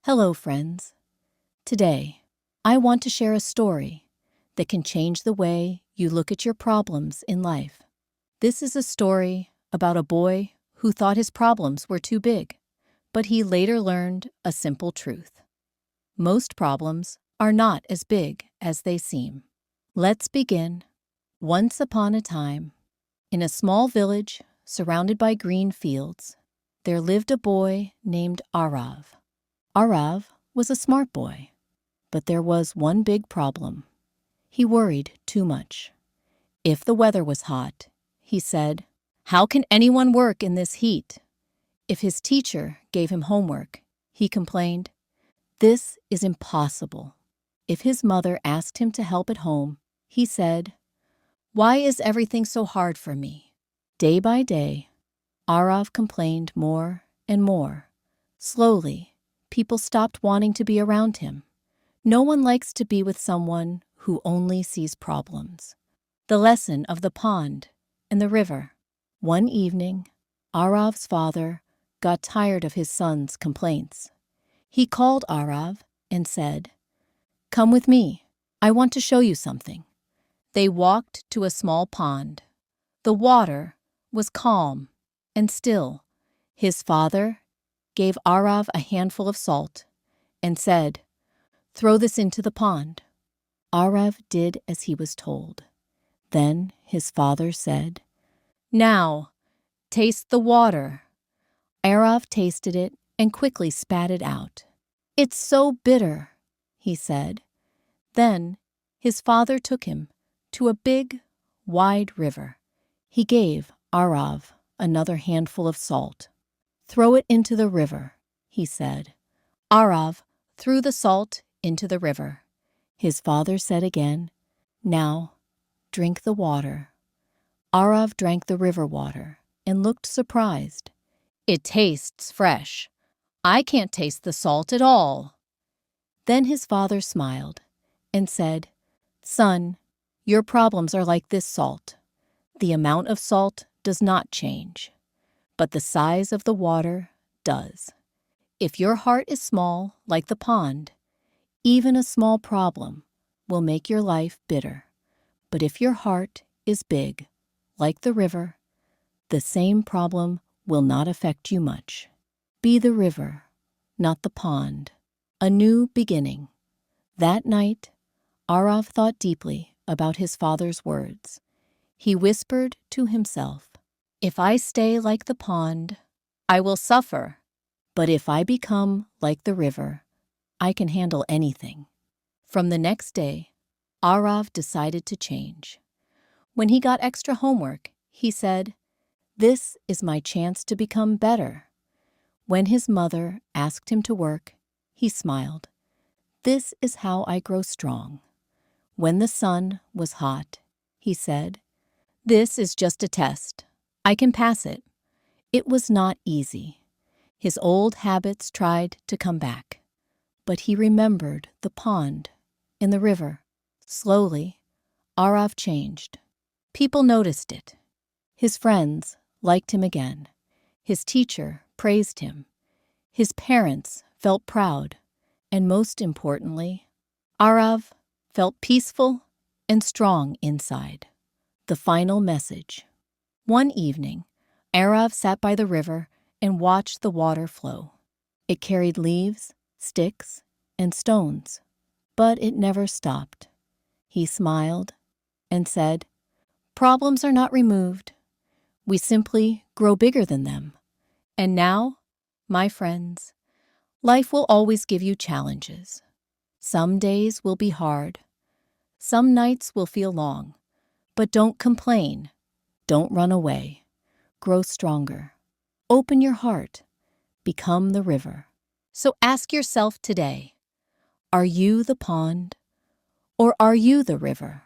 Hello, friends. Today, I want to share a story that can change the way you look at your problems in life. This is a story about a boy who thought his problems were too big, but he later learned a simple truth. Most problems are not as big as they seem. Let's begin. Once upon a time, in a small village surrounded by green fields, there lived a boy named Arav. Arav was a smart boy, but there was one big problem. He worried too much. If the weather was hot, he said, "How can anyone work in this heat?" If his teacher gave him homework, he complained, "This is impossible." If his mother asked him to help at home, he said, "Why is everything so hard for me?" Day by day, Arav complained more and more. Slowly, people stopped wanting to be around him. No one likes to be with someone who only sees problems. The lesson of the pond and the river. One evening, Arav's father got tired of his son's complaints. He called Arav and said, "Come with me. I want to show you something." They walked to a small pond. The water was calm and still. His father gave Arav a handful of salt and said, "Throw this into the pond." Arav did as he was told. Then his father said, "Now, taste the water." Arav tasted it and quickly spat it out. "It's so bitter," he said. Then his father took him to a big, wide river. He gave Arav another handful of salt. "Throw it into the river," he said. Arav threw the salt into the river. His father said again, "Now, drink the water." Arav drank the river water and looked surprised. "It tastes fresh. I can't taste the salt at all." Then his father smiled and said, "Son, your problems are like this salt. The amount of salt does not change, but the size of the water does. If your heart is small, like the pond, even a small problem will make your life bitter. But if your heart is big, like the river, the same problem will not affect you much. Be the river, not the pond. A new beginning." That night, Arav thought deeply about his father's words. He whispered to himself, "If I stay like the pond, I will suffer. But if I become like the river, I can handle anything." From the next day, Arav decided to change. When he got extra homework, he said, "This is my chance to become better." When his mother asked him to work, he smiled. "This is how I grow strong." When the sun was hot, he said, "This is just a test. I can pass it." It was not easy. His old habits tried to come back, but he remembered the pond and the river. Slowly, Arav changed. People noticed it. His friends liked him again. His teacher praised him. His parents felt proud. And most importantly, Arav felt peaceful and strong inside. The final message. One evening, Arav sat by the river and watched the water flow. It carried leaves, sticks, and stones, but it never stopped. He smiled and said, "Problems are not removed. We simply grow bigger than them." And now, my friends, life will always give you challenges. Some days will be hard. Some nights will feel long. But don't complain. Don't run away. Grow stronger. Open your heart. Become the river. So ask yourself today, are you the pond or are you the river?